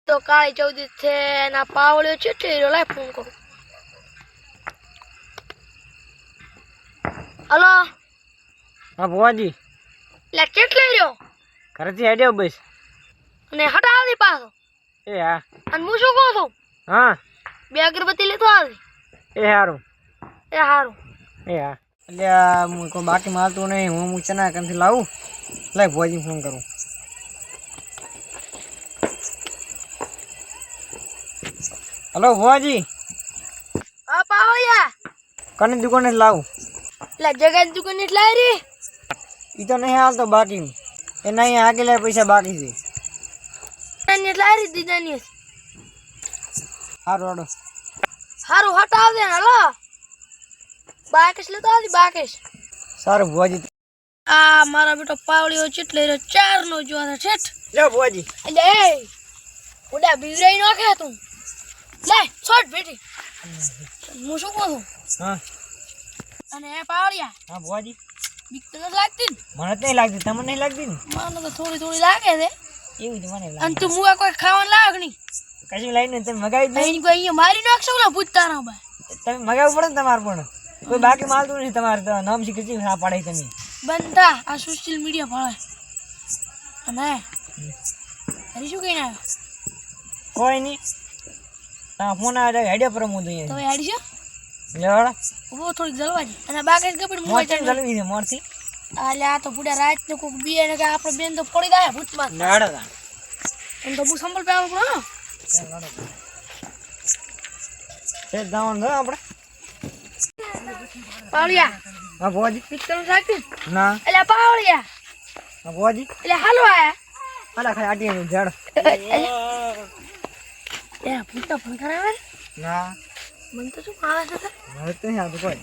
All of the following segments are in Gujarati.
તો કાળી ચૌદી છે ના પાવળ્યો છે એટલે લાય ફોન કરું. હલો હા ભુવાજી, એટલે કેટલે રહ્યો ઘરેથી હેડ્યો બસ. અને હટાવી પાછો. એ હા. અને હું શું કહું છું, હા બે અગરબત્તી લેતો આવી. એ સારું. એ સારું. એ હા. એટલે હું કોઈ બાકી માલતું નહીં, હું ચના કંથી લાવું. લાય ભુવાજી ફોન કરું. હલો ભુવાજી. હા પાવળિયા. કની દુકાને જ લાવું. એટલે જગાની દુકાન એટલે આવી રી. એ તો નહીં હાલતો બાકી. એના અહીંયા આગળ પૈસા બાકી છે. એટલે આવી રી દીદાની. સારું હાડો. સારું હટાવ દે. હલો બાકેશ લેતો આવી બાકેશ. સારું ભુવાજી. આ મારા બેટો પાવળિયો છે એટલે 4 નો જોવા છે. લે ભુવાજી. એટલે એ ઉડા બીવરાઈ નાખે તું. લે છોડ બેટી. હું શું કહું છું. હા. અને એ પાવળિયા. હા ભુવાજી. બીક તો નથી લાગતી ને? મને જ નહીં લાગતી, તમને નહીં લાગતી ને? મને તો થોડી થોડી લાગે છે. એવું જ મને લાગે. અને તું મુવા કોઈ ખાવાનું લાગ નહીં. કશું લાઈને તમે મગાવી જ નહીં. કોઈ અહીંયા મારી નાખશો ને પૂછતા ના ભાઈ. તમે મગાવવું પડે ને તમારે પણ. કોઈ બાકી માલતું નથી તમારે તો. નામ શીખી હા પાડે તમે. બંધા આ સોશિયલ મીડિયા ભળે. અને હરી શું કહીને આવ્યો? કોઈ નહીં. તમે ફોન આવે હેડ્યો પર હું દઈએ. તમે હેડી છો? લેવાડા. ઉભો થોડીક જલવાજી. અને બાકી ગપડ મુવા મોરથી જલવી છે મોરથી. આલે આ તો બુડા રાત ને કોક બીએ ને કે આપણે બેન તો પડી જાય ભૂતમાં. લેવાડા. એમ તો બુ સંભળ પાવ પડો. તે દાવણ દો આપણે. પાવળિયા. હા ભુવાજી. વિક્રમ સાકી. ના. એટલે પાવળિયા. હા ભુવાજી. એટલે હાલો આયા. હાલા ખાઈ આટી ઝાડ. એ ભૂતા પણ કરાવે. ના. મને તો શું આવે છે? હવે તો નહીં આવતું કોઈ.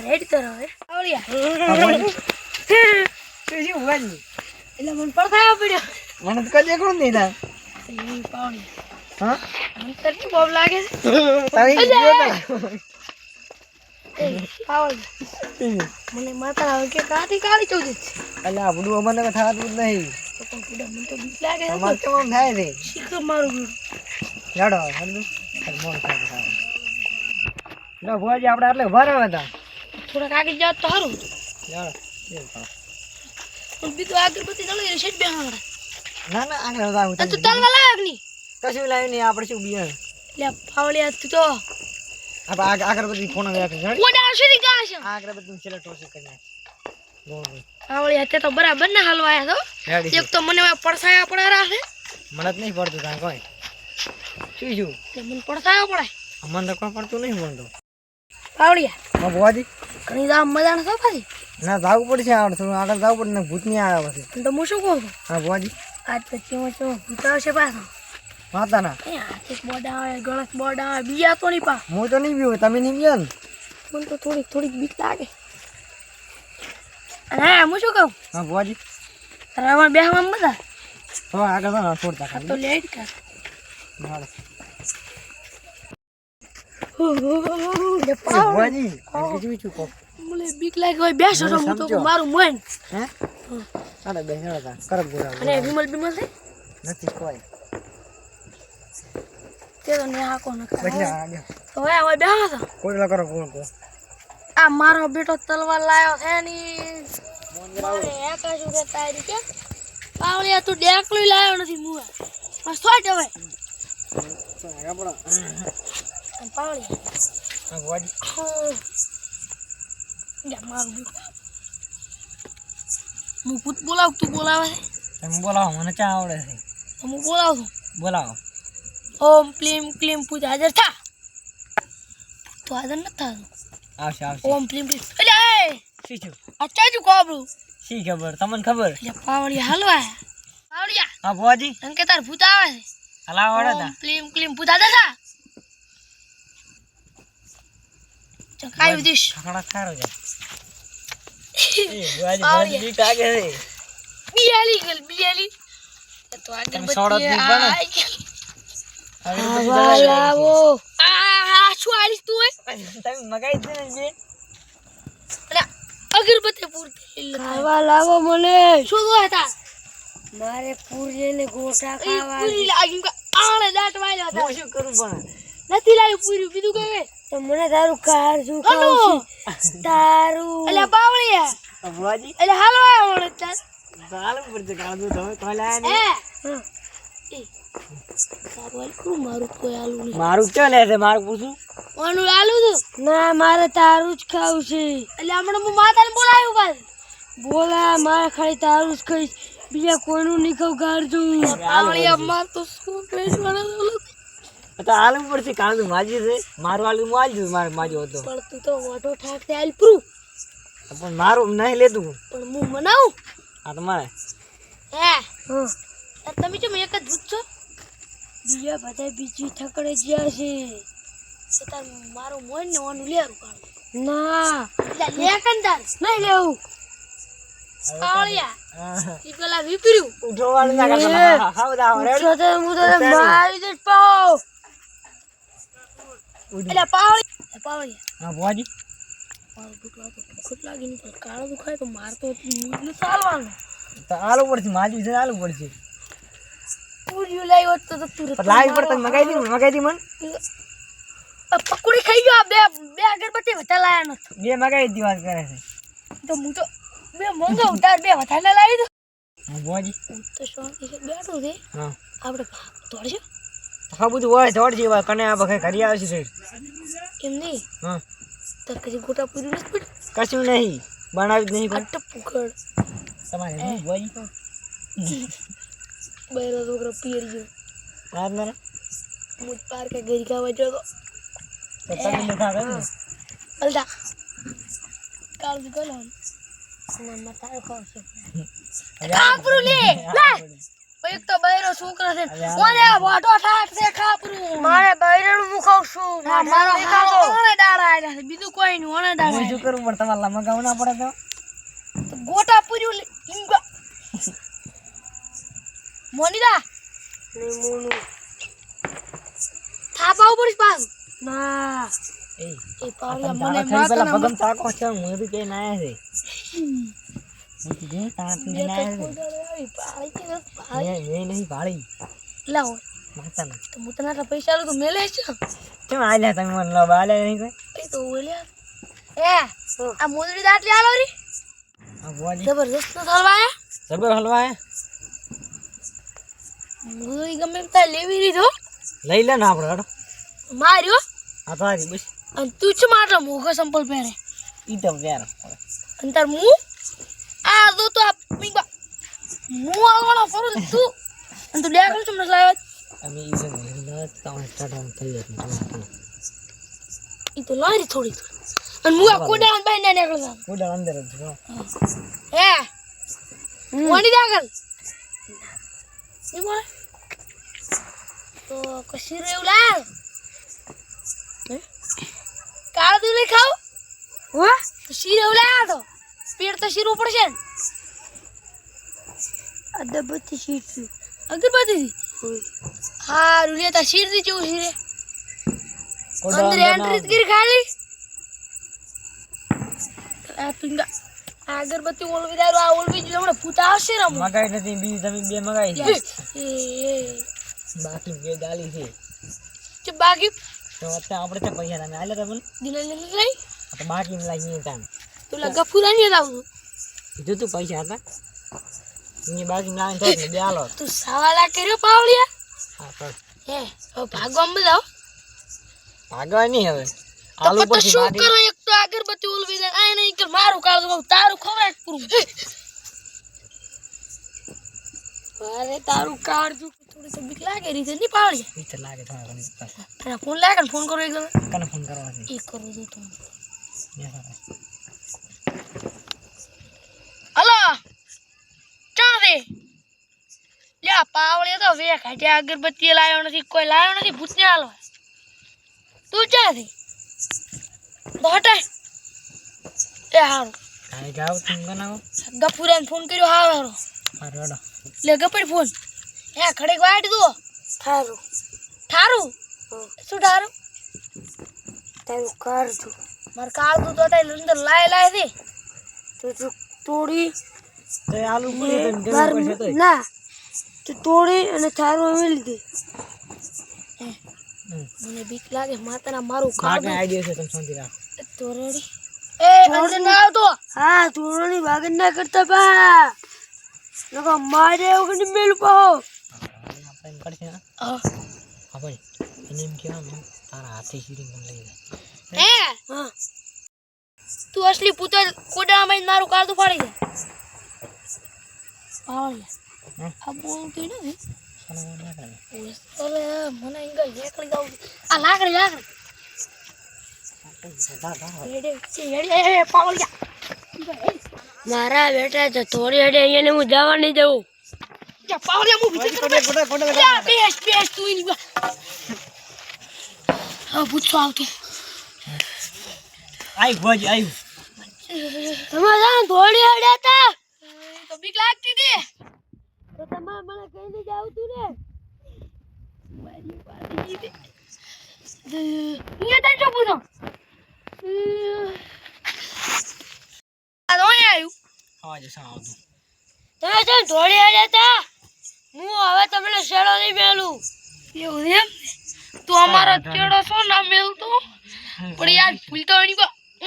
રેડી તો રહે. પાવળિયા. હા ભુવાજી. તે શું ભુવાજી? એટલે મને પડખાયો પડ્યો. મને તો કદી એકલું નહીં થાય. એ પાવળિયા. હા? મને તો શું બોબ લાગે છે? તારી ગયો એ પાવળિયા. મને માતા આવે કે કાથી કાળી ચૌદી છે. અલ્યા બધું અમને થતું જ નહીં. તો પણ કીડા મને તો બીક લાગે છે. અમારે કેમ થાય છે? શીખર મારું. જાડો હરદું મોર થાય. ના ભુવાજી આપણે આટલે ઉભા રહ્યા હતા. થોડાક આગળ જાવ તો સારું. જાડો. પણ બીજું અગરબત્તી જળી છે બે હાંગડા. ના ના આગળ હતા. અને તું તલવા લાયક નહીં. કશું લાવ્યું નહીં આપણે શું બિયાણ. એટલે પાવળિયા તું તો આપણે આગળ ફોન આવ્યા ઓડા સુધી ગયા છે. આગળ સિલેક્ટ ઓછી કરી નાખ. ગોળ પાવળિયા તે તો બરાબર ના હલવાયા તો. ગોળ એક તો મને પડસાયા પડે રાખે. મને જ નહીં પડતું ત્યાં કોઈ. શું તે મને પડસાયો પડે. મને તો કોઈ પડતું નહીં મળતું. પાવળિયા. હા ભુવાજી. ઘણી દામ મજા નથી પાછી. ના જવું પડશે આપણે થોડું આગળ જવું પડે ને ભૂત નહીં આવ્યા પછી. તો હું શું કહું છું. હા ભુવાજી. આજ પછી હું ભૂત આવશે પાછો. માતાના. એ હાથે બોર્ડ આવે ગણેશ બોર્ડ આવે બીયા તો નહીં પા. હું તો નહીં પીવું, તમે નહીં પીવો ને. મને તો થોડીક બીક લાગે. અને હા હું શું કહું. હા ભુવાજી. રવા બેહવામાં મજા. હવે આગળ તો છોડતા ખાલી. તો લેટ કર. હાલો. લે પાવળી. ભુવાજી બીજું કોક. મને બીક લાગે હોય બેસો તો હું તો મારું મન. હે? આને બેસવા હતા. કરબ ગોરા. અને વિમલ છે નથી કોઈ. તે તો ને આકો ન કરે. એટલે આગળ. તો હવે બેહો છો. કોઈલા કરો કોણ કો. આ મારો બેટો તલવાર લાયો છે ની. મારે આકાશ ઉડે તારી કે પાવળિયા તું ડેકલું લાયો નથી મુએ. બસ થોડ હવે. આપણો. પાવળિયા. હા ભુવાજી. યા મારું બેટો. હું પૂત બોલાવ તું બોલાવે છે. તમે બોલાવો મને ચા આવડે છે. તો હું બોલાવું છું. બોલાવો. ઓમ ક્લીમ ક્લીમ પૂજ હાજર થા. તો હાજર નથી થતું. આવશે આવશે. ઓમ ક્લીમ ક્લીમ. અલે શી છું? અચ્છા જ કોબરું. શી ખબર તમને ખબર? એટલે પાવળિયા હલવા. પાવળિયા. હા ભુવાજી. અંકે તાર ભૂત આવે છે. હલાવ આવડે ઓમ ક્લીમ ક્લીમ પૂજ હાજર થા. ચકાઈ દીશ. ખખડા ખારો છે. એ ભુવાજી બી કાગે છે. બિયાલી ગલ બિયાલી. તો આગળ તમે સોડો દી બને. લાવો. આ શું આલીસ તું હે? તમે મગાઈ દે ને જે. અરે અગરબત્તી પૂરતી ખાવા લાવો મને. શું જોતા? મારે પૂરી ને ગોટા ખાવા પૂરી લાગી કે આણે દાટ વાળ્યો હતા હું શું કરું પણ નથી લાવી પૂરી બીજું કઈ તો મને તારું કાળજું ખાવું છે તારું અલ્યા બાવળિયા બુઆજી અલ્યા હાલો આવણ તાર ચાલ પડશે કાળું તો કોલ આયા ને તારું આલું મારું કોઈ આલુ નહીં મારું ક્યાં લે છે મારું પૂછું ઓનું આલુ તો ના મારે તારું જ ખાવું છે અલ્યા હમણાં હું માતાને બોલાવ્યું બાદ બોલા મારે ખાલી તારું જ ખાઈશ બીજા કોઈનું નહીં ખાવ કાળજું બાવળિયા માર તો શું કહીશ મને તો આલુ પડશે કાળું માજી છે મારું આલુ હું આલજો મારે માજો હતો પણ તું તો મોટો ઠાક આલ પ્રૂ પણ મારું નહીં લેતું પણ હું મનાવું આ તમારે હે તમે કેમ એક જ ભૂત છો બીજા બધા બીજી થકડે જ્યાં છે તો તાર મારું મોન ને ઓનું લેરું કાઢું ના લે કંદાર નહીં લેવું પાવળિયા ઈ પેલા વિપર્યું ઉઠોવાળું ના કરતા હાવ દાવ રેડી તો હું તો મારી જ પાવ એટલે પાવળિયા હા બુઆજી મારું બુટવા તો ભૂખ લાગી ને પણ કાળો દુખાય તો મારતો મૂળ ચાલવાનું તો આલુ પડશે માજી છે આલુ પડશે પૂરી લાવ્યો તો તું લાવી પડતા મગાઈ દી મન પકોડી ખાઈ ગયો બે અગરબત્તી વટા લાયા નથી બે મગાઈ દી વાત કરે છે તો હું તો બે મોંઘા ઉતાર બે વટાલા લાવી દો હા બુઆજી તો શાંતિ છે બેઠું છે હા આપણે દોડશે હા બધું હોય દોડ જેવા કને આ બખે ઘરી આવશે છે એમ નહીં હા તો કદી ગોટા પૂરી નથી પડી કશું નહીં બનાવી જ નહીં પણ અટ્ટ પુખડ તમારે હું બુઆજી બૈરો છોકરો પિયર ગયો રાત મારા મુજ પાર કે ગરી ખાવા જો તો તમે લેતા આવે ને અલદા કાલ દી ગયો મમ્મા તારે ખાવશે ખાપરું લે લે એક તો બૈરો છોકરો છે ઓને વાટો ઠાક છે ખાપરું મારે બૈરાનું હું ખાવ છું મારો ખાતો ઓને દાડા આયા છે બીજું કોઈ નહીં ઓને દાડા હું શું કરું પણ તમારે લાંબા ગાવ ના પડે તો ગોટા પૂરી ઇંગા મોનીદા ને મોનુ થાપા ઉપર પાસ ના એ એ પાવડિયા મને મને માતા ભગમ તાકો છે હું બી કે ના આયા છે હું જે તાત ને ના આયા છે એ નહીં ભાળી લાવો માતા ના તો મુતના પૈસા લો તો મેલે છે કેમ આલ્યા તમે મને લો આલ્યા નહીં કોઈ એ તો ઓલ્યા આ મોદરી દાટલી આલો રી આ બુઆજી જબરદસ્ત હલવાયા જબર હલવા હે મોદરી ગમે એમ તા લેવી રીધો લઈ લે ને આપણે હડો માર્યો આ તો આજી બસ અને તું જ માટલો મોઘો સંપલ પહેરે ઈ તો વેર અને તાર મુ આ દો તો આ પિંગા મુ આવવાનો ફરું તું અને તું ડેકલ ચમ ન લાવ્યો અમે ઈ છે ને તમે ચડમ થઈ જાય ઈ તો લારી થોડી અને મુ આ કોડા બાઈ ને નીકળ કોડા અંદર જ છો હે મોની દાગલ ની બોલે તો કશી રેવ લાલ કાળ દૂધ લઈ ખાવ હો તો શીર રેવ લાયા તો પેટ તો શીર ઉપર છે અદબતી શીર છે અગરબત્તી હા રૂલિયા તા શીર દી ચેવું શીરે અંદર એન્ટ્રી કરી ખાલી આ પિંગા અગરબત્તી ઓલવી દારૂ આ ઓલવી જ હમણાં ભૂતા આવશે ને મગાઈ નથી બીજી તમે બે મગાઈ છે બાકી બે ગાલી છે કે બાકી તો અત્યારે આપણે તો પૈસા તમે આલે તમને દિલે લઈ તો બાકી લાગી તાન તો લગા ફુરાની આવું કીધું તું પૈસા હતા ની બાકી ના તો બે આલો તું સવાલા કર્યો પાવળિયા હા પણ હે હવે ભાગવા બધાવ ભાગવા નહીં હવે આલુ તો પર શું કરો એક તો અગરબત્તી ઓલવી દે આ નહીં કે મારું કાળું તારું ખવરાટ પૂરું અરે તારું કાળજું થોડી તો બીક લાગે રીતે નહીં પાવળિયા ભીતર લાગે થોડા ઘણી અરે ફોન લાગે ને ફોન કરો એકદમ કને ફોન કરવા છે એ કરું દો તો બે સારા હલો ચાલ રે લ્યા પાવળિયા તો વે કાઢ્યા અગરબત્તી લાવ્યો નથી કોઈ લાવ્યો નથી ભૂતને હાલો તું ક્યાંથી હટાય એ હારું આઈ જાવ તું બનાવો ગફુરાને ફોન કર્યો હારો હા રડો લે ગપડ ફોન હે ખડે વાટ દો થારું થારું શું થારું તારું કાળજું માર કાળજું તો તાઈ અંદર લાય દે તો તોડી તો આલુ પૂરી તને દેવું પડશે તો ના તો તોડી અને થારું મેલી દે. મને બીક લાગે માતાના મારું કાકે આઈડિયા છે તમે શાંતિ રાખો. તોરડી એ અંદર ના આવતો. હા તોરડી ભાગન ના કરતા બા. નકો મારે એવું કે મેલું પાહો. આપણે કરશે ને આપણે એને એમ કહેવાનું તારા હાથે શીરી મને લઈ જા. હા તું અસલી પૂતો કોડા માં મારું કાળું ફાડી દે. પાવળિયા આ બોલતી નથી. અરે મને ઇંગલ નીકળી જાવ. આ લાકડી મારા બેટા તો થોડી હડે અહીંયા હું જવા નહીં દઉં. પાવળિયા હું બેસ તું એની હા પૂછો આવતો. આઈ ભોજી આઈ તમે જાણ થોડી હડે હતા તો બીક લાગતી હતી તો તમારે મને કહીને જ આવતું ને મારી પાડી દે. અહીંયા તને પૂછો આ તો આવ્યું. હા જે સા આવતું તમે જાણ થોડી હડે હતા હું હવે તમને શેડો નહીં મેલું. એવું એમ તું અમારો ચેડો છો ના મેલતો પણ યાર ભૂલ તો એની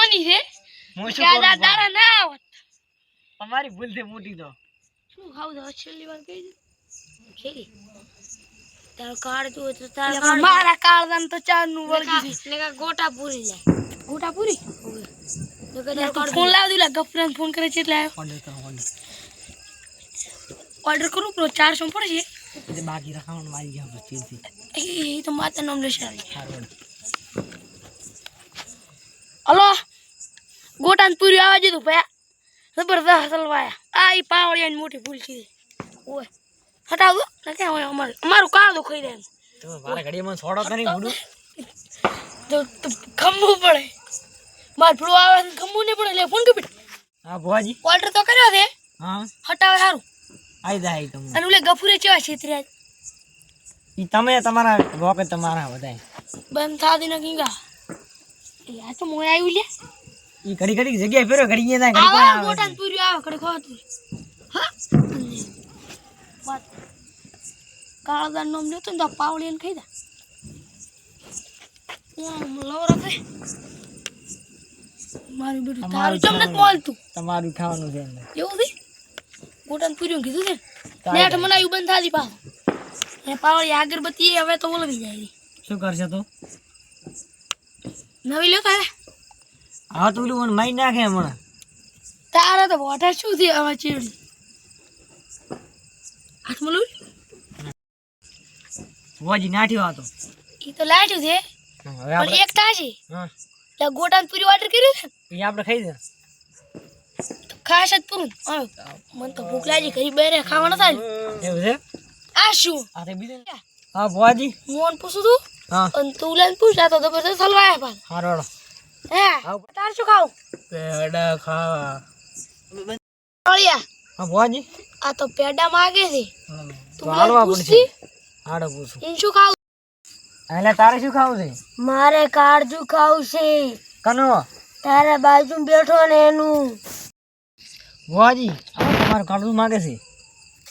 ઓની છે. દાદા તારા ના આવત. તમારી ભૂલ થી મોટી તો શું ખાવ તો છેલ્લી વાર કહી દે ખેરી તારો કાર્ડ જો તો તારા મારા કાર્ડ તો ચાર નું વળગી છે. ને ગોટા પૂરી લે ગોટા પૂરી ઓકે તો કદાચ ફોન લાવ દે લા ગફરાન ફોન કરે છે એટલે ઓર્ડર કરું પ્રો 400 પડશે એટલે બાકી રખાવાનું મારી ગયા બસ ચીલથી એ તો માતા નામ લેશે. સારું હલો ગોટાન પૂરી આવા દીધું ભયા જબરદસ્ત હલવાયા. આ ઈ પાવળિયાની મોટી ભૂલ છે. ઓય હટાવ દો ને કે અમારું કાળું ખાઈ દે એમ તો મારા ઘડીમાં છોડો તો નહીં ગુડું તો ખમવું પડે. માર ફ્લો આવે ને ખમવું નહીં પડે એટલે ફોન કપી. હા ભોજી ઓર્ડર તો કર્યો છે. હા હટાવે સારું આઈ જાય તમે અને ઓલે ગફુરે ચેવા છેતર્યા ઈ તમે તમારા વખત તમારા બધાય બંધ થા દે ને કીગા યાર તો મોય આવ્યું લે ઈ ઘડી ઘડી જગ્યાએ ફેરો ઘડી ના ઘડી આવા આવે ગોટાન પૂરી આવે કડે ખાતું હા વાત કાળદાર નામ લેતો ને તો પાવળીને ખાઈ દા ઓમ લવરા ખાય મારું બેટું તારું તમને બોલતું તમારું ખાવાનું છે અંદર એવું છે ગોટાન પૂરી કીધું છે નેટ મનાયું બંધ થાજી પાછું એ પાવળી અગરબત્તી હવે તો ઓલવી જાય શું કરશે તું નવી લ્યો તારે હા તું મને માઈ નાખે હમણાં તારે તો વોટર શું છે હવે ચેડી હાથમાં લઉં ભોજી નાઠ્યો હતો ઈ તો લાટ્યું છે હવે પણ એક થાશે હા એટલે ગોટાન પૂરી ઓર્ડર કર્યું છે ઈ આપણે ખાઈ દે તો ખાસ જ પૂરું મને તો ભૂખ લાગી ઘરી બેરે ખાવા ન થાય એવું છે આ શું આ તે બીજું હા ભોજી મોન પૂછું તું હા અને તું લઈને પૂછા તો જબરદસ્ત હલવાયા પાછ હારોડો હે તાર શું ખાવું પેડા ખાવા ઓળિયા હા ભોજી આ તો પેડા માંગે છે તો હાલવા પડશે હાડો પૂછું ઇન શું ખાવું એટલે તારે શું ખાવું છે મારે કાળજુ ખાવું છે કનો તારા બાજુ બેઠો ને એનું ભોજી આ તમારું કાઢવું માંગે છે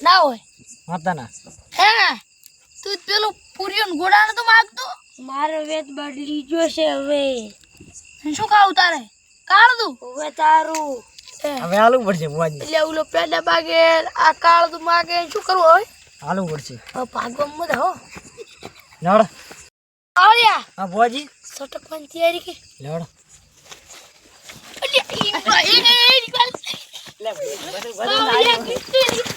ના હોય માતાના હે તું પેલું પૂરીઓ ગોડાને તો માંગતો મારો વેત બદલી જોશે હવે શું ખાવું તારે કાળદું હવે તારું હવે હાલવું પડશે ભોજી એટલે ઓલો પેડા માગે આ કાળદું માગે શું કરવું હવે હાલવું પડશે હવે ભાગવા મત હો લડ આવડ્યા હા ભોજી સટકવાની તૈયારી કે લડ એટલે એ